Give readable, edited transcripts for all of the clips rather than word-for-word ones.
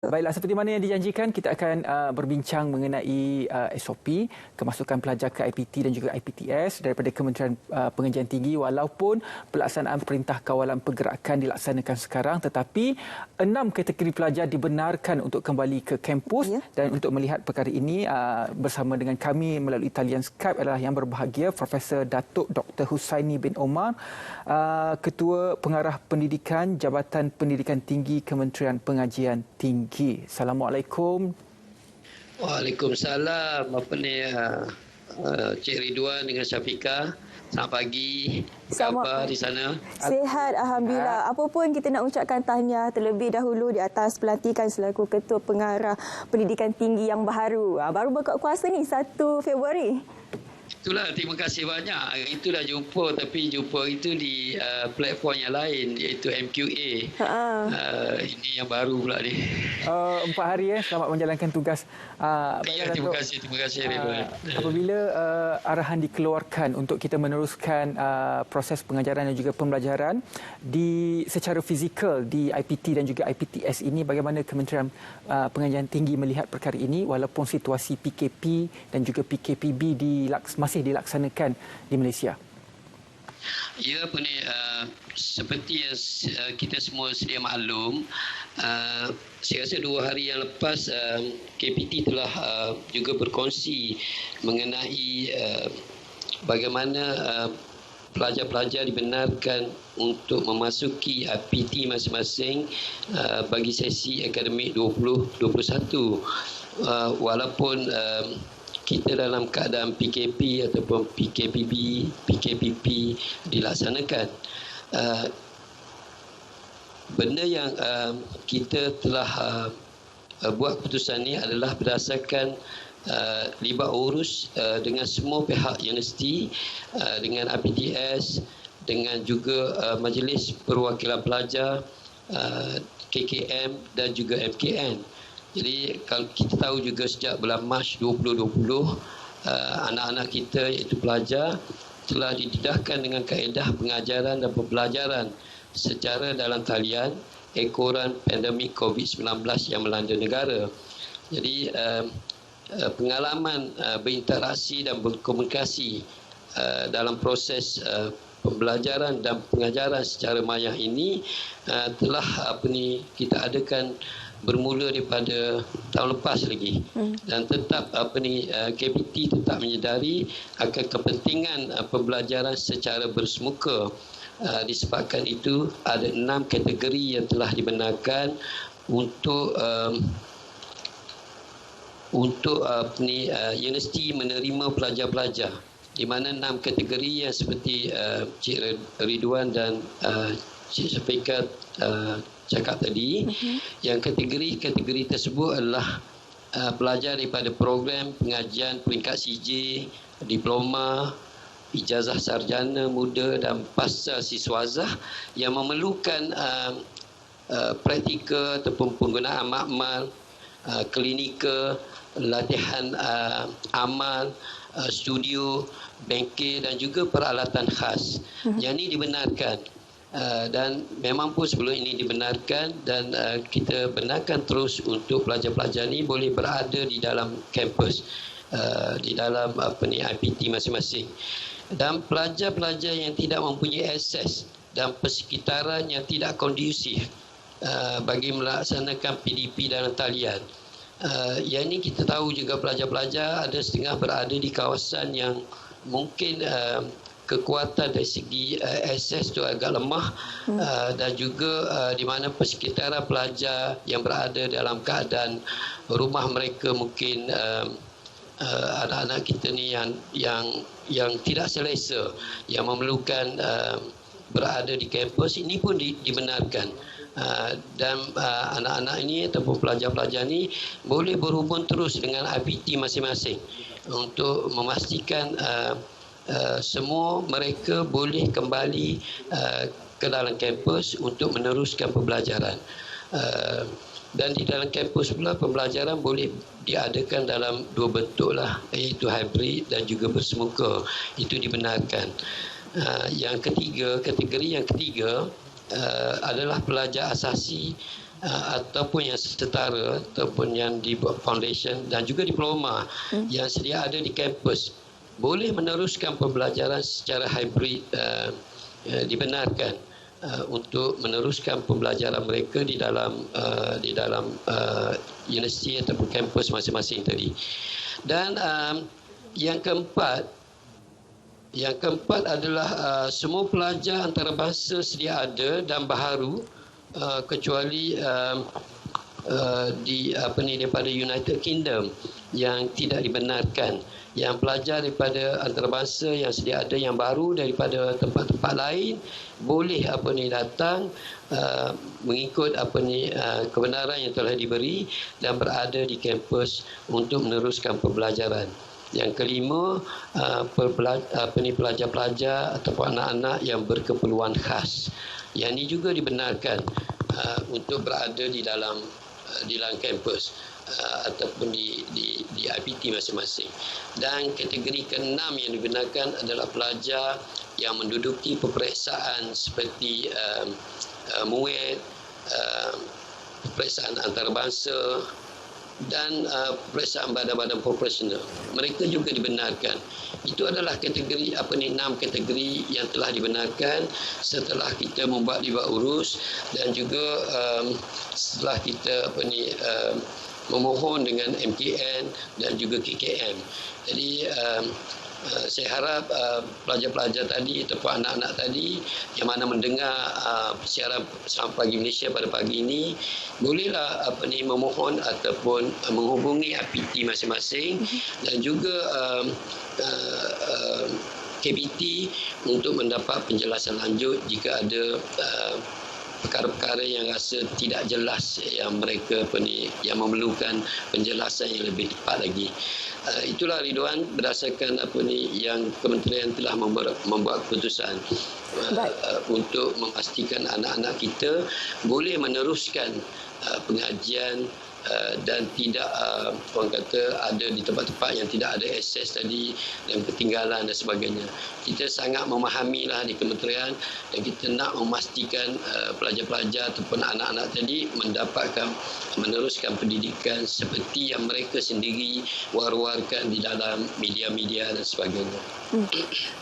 Baiklah, seperti mana yang dijanjikan, kita akan berbincang mengenai SOP kemasukan pelajar ke IPT dan juga IPTS daripada Kementerian Pengajian Tinggi. Walaupun pelaksanaan Perintah Kawalan Pergerakan dilaksanakan sekarang, tetapi 6 kategori pelajar dibenarkan untuk kembali ke kampus. Dan untuk melihat perkara ini, bersama dengan kami melalui talian Skype adalah yang berbahagia Profesor Datuk Dr. Husaini bin Omar, Ketua Pengarah Pendidikan Jabatan Pendidikan Tinggi Kementerian Pengajian Tinggi. Assalamualaikum. Waalaikumsalam. Cik Ridwan dengan Syafiqah. Selamat pagi. Apa khabar di sana? Sihat, alhamdulillah. Apa pun kita nak ucapkan tahniah terlebih dahulu di atas pelantikan selaku Ketua Pengarah Pendidikan Tinggi yang baru. Baru berkuasa ni 1 Februari. Itulah, terima kasih banyak. Itulah jumpa, tapi jumpa itu di platform yang lain, iaitu MQA. Ini yang baru pula ni. 4 hari selamat menjalankan tugas. Terima kasih Ridwan. Apabila arahan dikeluarkan untuk kita meneruskan proses pengajaran dan juga pembelajaran secara fizikal di IPT dan juga IPTS ini, bagaimana Kementerian Pengajian Tinggi melihat perkara ini walaupun situasi PKP dan juga PKPB masih dilaksanakan di Malaysia? Ya, seperti yang kita semua sedia maklum, saya rasa 2 hari yang lepas KPT telah juga berkongsi mengenai bagaimana pelajar-pelajar dibenarkan untuk memasuki IPT masing-masing bagi sesi akademik 2021, walaupun kita dalam keadaan PKP ataupun PKPP dilaksanakan. Benda yang kita telah buat keputusan ini adalah berdasarkan libat urus dengan semua pihak universiti, dengan IPTS, dengan juga Majlis Perwakilan Pelajar, KKM dan juga MKN. Jadi kalau kita tahu juga sejak bulan Mac 2020, anak-anak kita iaitu pelajar telah didedahkan dengan kaedah pengajaran dan pembelajaran secara dalam talian ekoran pandemik COVID-19 yang melanda negara. Jadi pengalaman berinteraksi dan berkomunikasi dalam proses pembelajaran dan pengajaran secara maya ini telah kita adakan bermula daripada tahun lepas lagi, dan tetap KPT tetap menyedari akan kepentingan pembelajaran secara bersemuka. Disebabkan itu ada 6 kategori yang telah dibenarkan untuk universiti menerima pelajar-pelajar, di mana 6 kategori yang seperti Cik Ridwan dan Cik Syafiqah cakap tadi. Yang kategori tersebut adalah pelajar daripada program pengajian peringkat CJ, diploma, ijazah sarjana muda dan pasca siswazah yang memerlukan praktikal ataupun penggunaan makmal, klinikal, latihan amal, studio, bengkel dan juga peralatan khas. Yang ini dibenarkan. Dan memang pun sebelum ini dibenarkan, dan kita benarkan terus untuk pelajar-pelajar ini boleh berada di dalam kampus, di dalam IPT masing-masing. Dan pelajar-pelajar yang tidak mempunyai akses dan persekitaran yang tidak kondusif bagi melaksanakan PDP dalam talian. Yang ini kita tahu juga pelajar-pelajar ada setengah berada di kawasan yang mungkin kekuatan dari segi akses itu agak lemah, dan juga di mana persekitaran pelajar yang berada dalam keadaan rumah mereka mungkin anak-anak kita ni yang tidak selesa, yang memerlukan berada di kampus, ini pun dibenarkan. Dan anak-anak ini ataupun pelajar-pelajar ini boleh berhubung terus dengan IPT masing-masing untuk memastikan semua mereka boleh kembali ke dalam kampus untuk meneruskan pembelajaran. Dan di dalam kampus pula pembelajaran boleh diadakan dalam 2 bentuk lah, iaitu hybrid dan juga bersemuka. Itu dibenarkan. Yang ketiga, kategori yang ketiga adalah pelajar asasi ataupun yang setara ataupun yang di foundation dan juga diploma yang sedia ada di kampus boleh meneruskan pembelajaran secara hybrid, dibenarkan untuk meneruskan pembelajaran mereka di dalam universiti ataupun kampus masing-masing tadi. Dan yang keempat adalah semua pelajar antarabangsa sedia ada dan baharu, kecuali daripada United Kingdom yang tidak dibenarkan. Yang pelajar daripada antarabangsa yang sedia ada yang baru daripada tempat-tempat lain boleh datang mengikut kebenaran yang telah diberi dan berada di kampus untuk meneruskan pembelajaran. Yang kelima, pelajar-pelajar ataupun anak-anak yang berkeperluan khas. Yang ini juga dibenarkan untuk berada di dalam kampus ataupun di IPT masing-masing. Dan kategori keenam yang dibenarkan adalah pelajar yang menduduki peperiksaan seperti MUET, peperiksaan antarabangsa dan peperiksaan badan-badan profesional. Mereka juga dibenarkan. Itu adalah kategori 6 kategori yang telah dibenarkan setelah kita membuat libat urus dan juga setelah kita memohon dengan MKN dan juga KKM. Jadi saya harap pelajar-pelajar tadi ataupun anak-anak tadi yang mana mendengar siaran Selamat Pagi Malaysia pada pagi ini bolehlah memohon ataupun menghubungi IPT masing-masing dan juga KPT untuk mendapat penjelasan lanjut jika ada perkara-perkara yang rasa tidak jelas yang mereka yang memerlukan penjelasan yang lebih tepat lagi. Itulah Ridwan berdasarkan yang kementerian telah membuat keputusan untuk memastikan anak-anak kita boleh meneruskan pengajian dan tidak orang kata ada di tempat-tempat yang tidak ada akses tadi dan ketinggalan dan sebagainya. Kita sangat memahamilah di kementerian dan kita nak memastikan pelajar-pelajar ataupun anak-anak tadi meneruskan pendidikan seperti yang mereka sendiri war-warkan di dalam media-media dan sebagainya.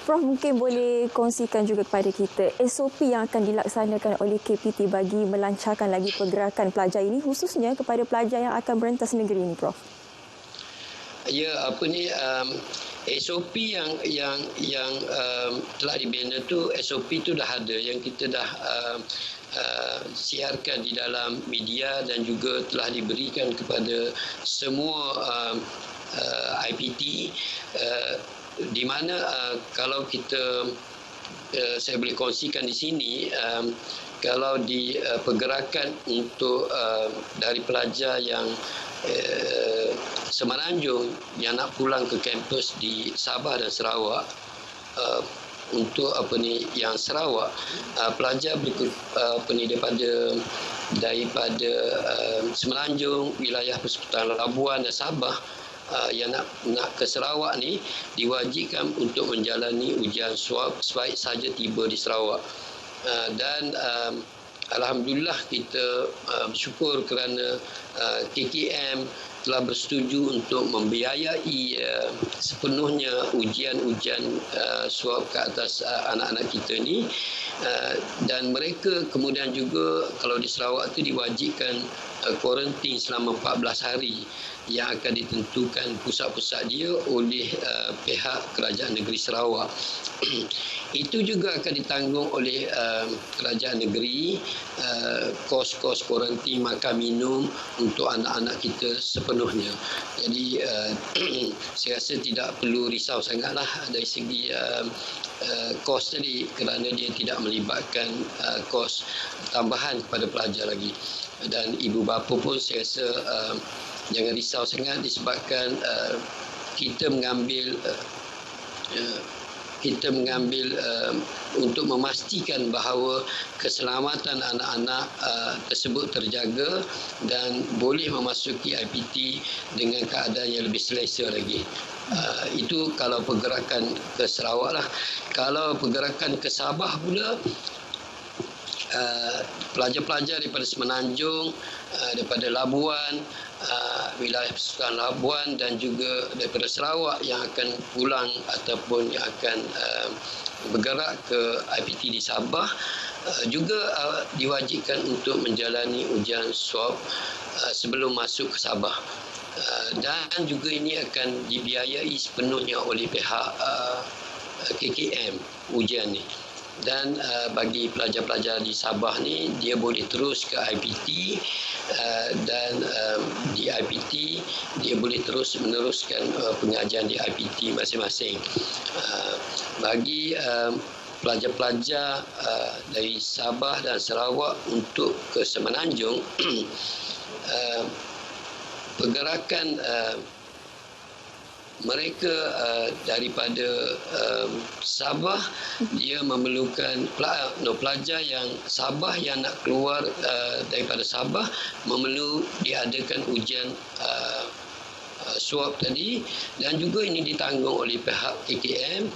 Prof mungkin boleh kongsikan juga kepada kita SOP yang akan dilaksanakan oleh KPT bagi melancarkan lagi pergerakan pelajar ini khususnya kepada pelajar yang akan berentas negeri ini, Prof. Ya, SOP yang telah dibina tu, SOP tu dah ada yang kita dah siarkan di dalam media dan juga telah diberikan kepada semua IPT di mana kalau kita saya boleh kongsikan di sini kalau di pergerakan untuk dari pelajar yang Semenanjung yang nak pulang ke kampus di Sabah dan Sarawak untuk yang Sarawak pelajar daripada Semenanjung, wilayah Persekutuan Labuan dan Sabah yang nak ke Sarawak ni diwajibkan untuk menjalani ujian swab sebaik saja tiba di Sarawak. Dan alhamdulillah kita bersyukur kerana KKM telah bersetuju untuk membiayai sepenuhnya ujian-ujian swab ke atas anak-anak kita ni, dan mereka kemudian juga kalau di Sarawak tu diwajibkan kuarantin selama 14 hari yang akan ditentukan pusat-pusat dia oleh pihak Kerajaan Negeri Sarawak. Itu juga akan ditanggung oleh Kerajaan Negeri, kos-kos kuarantin, makan minum untuk anak-anak kita sepenuhnya. Jadi saya rasa tidak perlu risau sangatlah dari segi kos tadi kerana dia tidak melibatkan kos tambahan kepada pelajar lagi. Dan ibu bapa pun saya rasa jangan risau sangat disebabkan kita mengambil untuk memastikan bahawa keselamatan anak-anak tersebut terjaga dan boleh memasuki IPT dengan keadaan yang lebih selesa lagi. Itu kalau pergerakan ke Sarawak lah. Kalau pergerakan ke Sabah pula, pelajar-pelajar daripada Semenanjung, daripada Labuan, wilayah Persekutuan Labuan dan juga daripada Sarawak yang akan pulang ataupun yang akan bergerak ke IPT di Sabah juga diwajibkan untuk menjalani ujian swab sebelum masuk ke Sabah. Dan juga ini akan dibiayai sepenuhnya oleh pihak KKM ujian ni. Dan bagi pelajar-pelajar di Sabah ni, dia boleh terus ke IPT dan di IPT dia boleh terus meneruskan pengajian di IPT masing-masing. Bagi pelajar-pelajar dari Sabah dan Sarawak untuk ke Semenanjung, pergerakan mereka daripada Sabah, dia memerlukan pelajar yang Sabah yang nak keluar daripada Sabah memerlu diadakan ujian swab tadi, dan juga ini ditanggung oleh pihak KKM.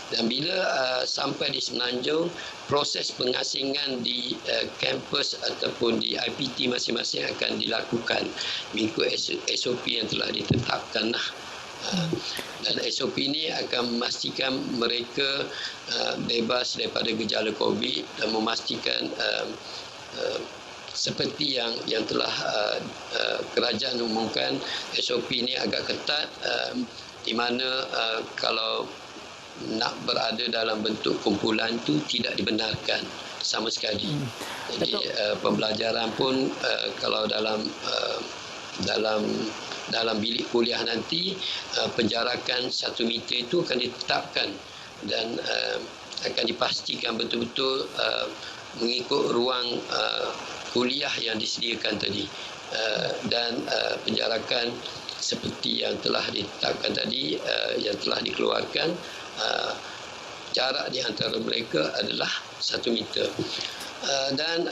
Dan bila sampai di Semenanjung, proses pengasingan di kampus ataupun di IPT masing-masing akan dilakukan mengikut SOP yang telah ditetapkan lah. Dan SOP ini akan memastikan mereka bebas daripada gejala COVID dan memastikan seperti yang telah kerajaan umumkan. SOP ini agak ketat, di mana kalau nak berada dalam bentuk kumpulan itu tidak dibenarkan sama sekali. Jadi pembelajaran pun kalau dalam bilik kuliah nanti, penjarakan 1 meter itu akan ditetapkan dan akan dipastikan betul-betul mengikut ruang kuliah yang disediakan tadi, dan penjarakan seperti yang telah ditetapkan tadi, yang telah dikeluarkan, jarak di antara mereka adalah 1 meter. Dan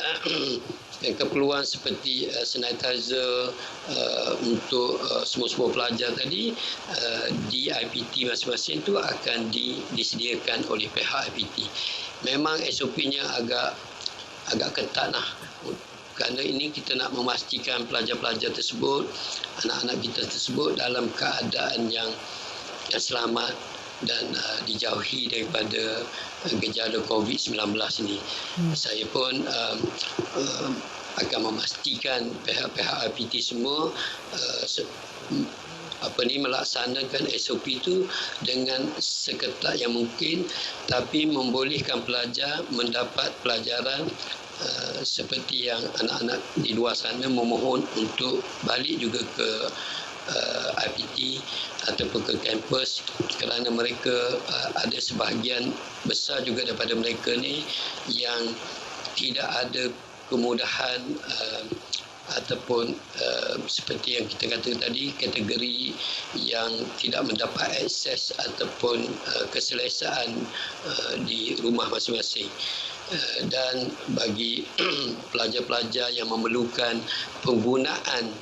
keperluan seperti sanitizer untuk semua pelajar tadi di IPT masing-masing itu akan disediakan oleh pihak IPT. Memang SOP-nya agak ketat lah. Kerana ini kita nak memastikan pelajar-pelajar tersebut, anak-anak kita tersebut dalam keadaan yang selamat dan dijauhi daripada gejala COVID-19 ini. Saya pun akan memastikan pihak-pihak IPT semua melaksanakan SOP itu dengan seketat yang mungkin, tapi membolehkan pelajar mendapat pelajaran seperti yang anak-anak di luar sana memohon untuk balik juga ke IPT ataupun ke kampus, kerana mereka ada sebahagian besar juga daripada mereka ni yang tidak ada kemudahan ataupun seperti yang kita kata tadi, kategori yang tidak mendapat akses ataupun keselesaan di rumah masing-masing. Dan bagi pelajar-pelajar yang memerlukan penggunaan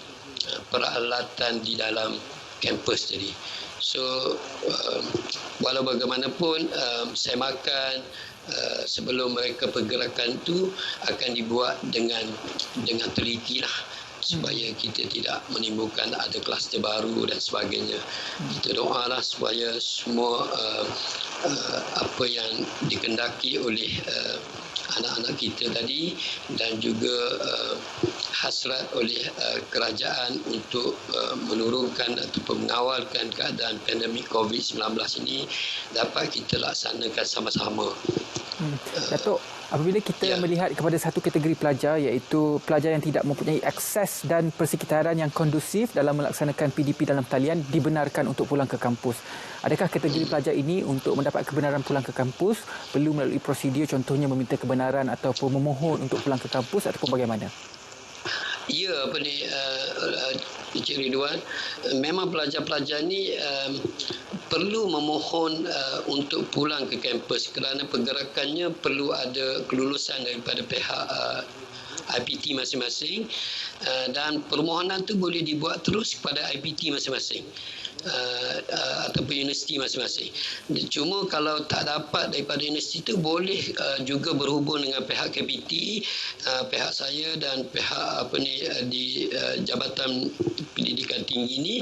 peralatan di dalam kampus tadi. So walau bagaimanapun saya makan sebelum mereka pergerakan tu akan dibuat dengan teliti lah, supaya kita tidak menimbulkan ada kluster baru dan sebagainya. Kita doalah supaya semua apa yang dikendaki oleh anak-anak kita tadi dan juga hasrat oleh kerajaan untuk menurunkan ataupun mengawalkan keadaan pandemik COVID-19 ini dapat kita laksanakan sama-sama. Datuk, apabila kita melihat kepada satu kategori pelajar, iaitu pelajar yang tidak mempunyai akses dan persekitaran yang kondusif dalam melaksanakan PDP dalam talian, dibenarkan untuk pulang ke kampus. Adakah kategori pelajar ini untuk mendapat kebenaran pulang ke kampus perlu melalui prosedur, contohnya meminta kebenaran ataupun memohon untuk pulang ke kampus, ataupun bagaimana? Ya, Encik Ridwan, memang pelajar-pelajar ni perlu memohon untuk pulang ke kampus kerana pergerakannya perlu ada kelulusan daripada pihak IPT masing-masing, dan permohonan tu boleh dibuat terus kepada IPT masing-masing. Ataupun universiti masing-masing. Cuma kalau tak dapat daripada universiti itu, boleh juga berhubung dengan pihak KPT, pihak saya dan pihak di Jabatan Pendidikan Tinggi ini.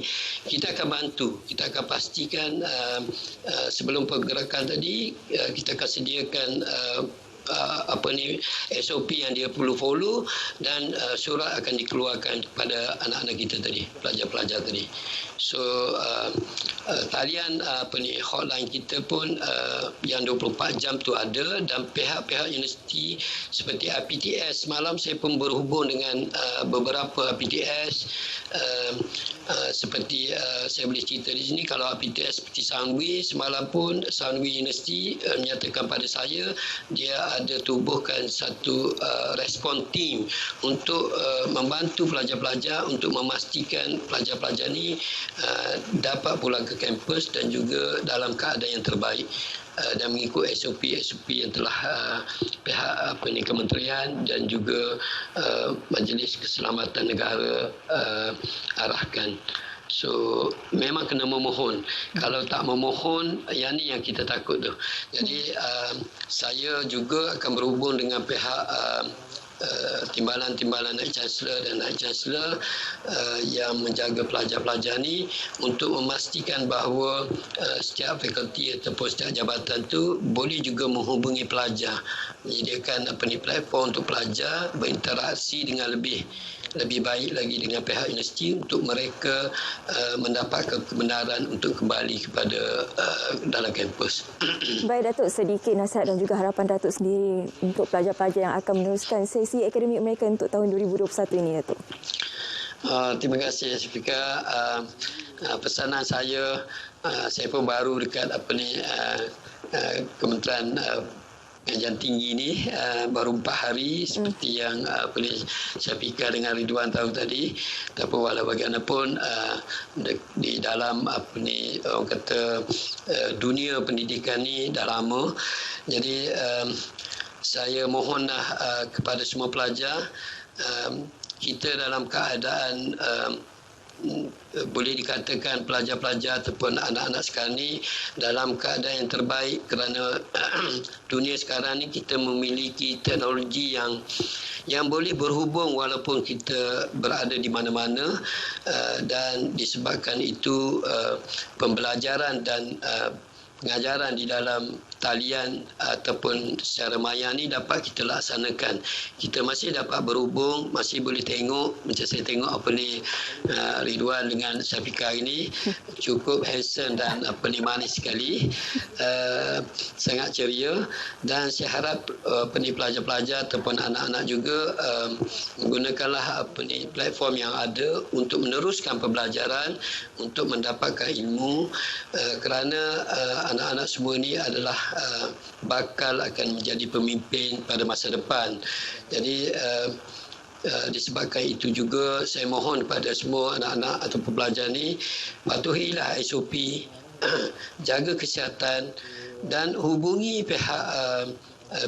Kita akan bantu, kita akan pastikan sebelum pergerakan tadi kita akan sediakan SOP yang dia perlu follow, dan surat akan dikeluarkan kepada anak-anak kita tadi, pelajar-pelajar tadi. So talian hotline kita pun yang 24 jam tu ada, dan pihak-pihak universiti seperti IPTS, semalam saya pun berhubung dengan beberapa IPTS, seperti saya boleh cerita di sini, kalau IPTS seperti Sunway, semalam pun Sunway University menyatakan pada saya dia ada tubuhkan satu respon team untuk membantu pelajar-pelajar untuk memastikan pelajar-pelajar ni dapat pulang ke kampus dan juga dalam keadaan yang terbaik, dan mengikut SOP yang telah pihak kementerian dan juga Majlis Keselamatan Negara arahkan. So memang kena memohon. Kalau tak memohon, yang ni yang kita takut tu. Jadi saya juga akan berhubung dengan pihak timbalan-timbalan Naib Chancellor dan Naib Chancellor yang menjaga pelajar-pelajar ni untuk memastikan bahawa setiap fakulti ataupun setiap jabatan tu boleh juga menghubungi pelajar, menyediakan platform untuk pelajar berinteraksi dengan lebih baik lagi dengan pihak universiti untuk mereka mendapatkan kebenaran untuk kembali kepada dalam kampus. Baik Datuk, sedikit nasihat dan juga harapan Datuk sendiri untuk pelajar-pelajar yang akan meneruskan sesi akademik mereka untuk tahun 2021 ini, Datuk. Terima kasih Syafika. Pesanan saya pun baru dekat Kementerian Pengajian Tinggi ni baru 4 hari, seperti yang Syafika dengan Ridwan tahu tadi. Tapi walau bagaimanapun di dalam orang kata dunia pendidikan ni dah lama. Jadi saya mohonlah kepada semua pelajar, kita dalam keadaan boleh dikatakan pelajar-pelajar ataupun anak-anak sekarang ni dalam keadaan yang terbaik, kerana dunia sekarang ni kita memiliki teknologi yang boleh berhubung walaupun kita berada di mana-mana, dan disebabkan itu pembelajaran dan pengajaran di dalam talian ataupun secara maya ni dapat kita laksanakan. Kita masih dapat berhubung, masih boleh tengok, macam saya tengok Ridwan dengan Syafika ini cukup handsome dan manis sekali, sangat ceria, dan saya harap pelajar-pelajar ataupun anak-anak juga menggunakanlah platform yang ada untuk meneruskan pembelajaran, untuk mendapatkan ilmu, kerana anak-anak semua ini adalah bakal akan menjadi pemimpin pada masa depan. Jadi disebabkan itu juga saya mohon kepada semua anak-anak atau pelajar ni, patuhilah SOP, jaga kesihatan dan hubungi pihak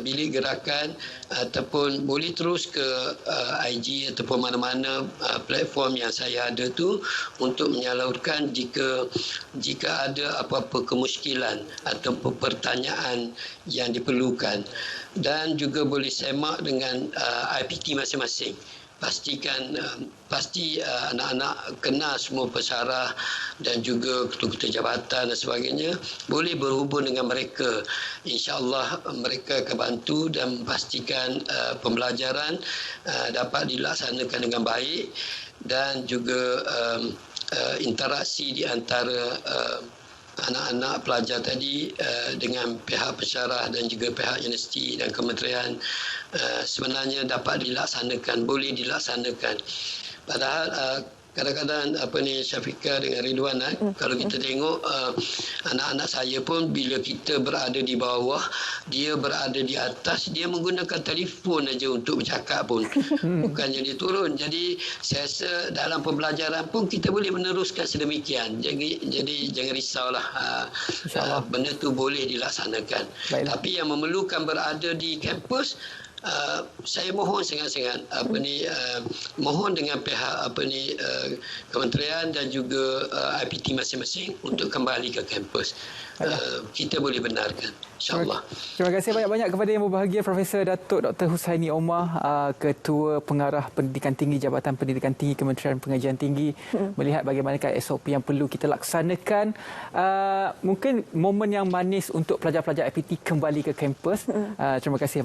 bilik gerakan, ataupun boleh terus ke IG ataupun mana-mana platform yang saya ada tu untuk menyalurkan jika ada apa-apa kemusykilan ataupun pertanyaan yang diperlukan, dan juga boleh semak dengan IPT masing-masing. Pasti anak-anak kenal semua pesarah dan juga ketua-ketua jabatan dan sebagainya, boleh berhubung dengan mereka. InsyaAllah mereka akan bantu dan memastikan pembelajaran dapat dilaksanakan dengan baik, dan juga interaksi di antara anak-anak pelajar tadi dengan pihak pesarah dan juga pihak universiti dan kementerian sebenarnya dapat dilaksanakan, boleh dilaksanakan. Padahal kadang-kadang Syafika dengan Ridwan, kalau kita tengok anak-anak saya pun bila kita berada di bawah, dia berada di atas, dia menggunakan telefon aja untuk bercakap pun, bukannya dia turun. Jadi saya rasa dalam pembelajaran pun kita boleh meneruskan sedemikian. Jadi jangan risaulah, benda tu boleh dilaksanakan. Baiklah. Tapi yang memerlukan berada di kampus, saya mohon sangat-sangat mohon dengan pihak kementerian dan juga IPT masing-masing untuk kembali ke kampus. Kita boleh benarkan, insya-Allah. Terima kasih banyak-banyak kepada yang berbahagia Profesor Datuk Dr. Hussaini Omar, Ketua Pengarah Pendidikan Tinggi Jabatan Pendidikan Tinggi Kementerian Pengajian Tinggi, melihat bagaimanakah SOP yang perlu kita laksanakan. Mungkin momen yang manis untuk pelajar-pelajar IPT kembali ke kampus. Terima kasih.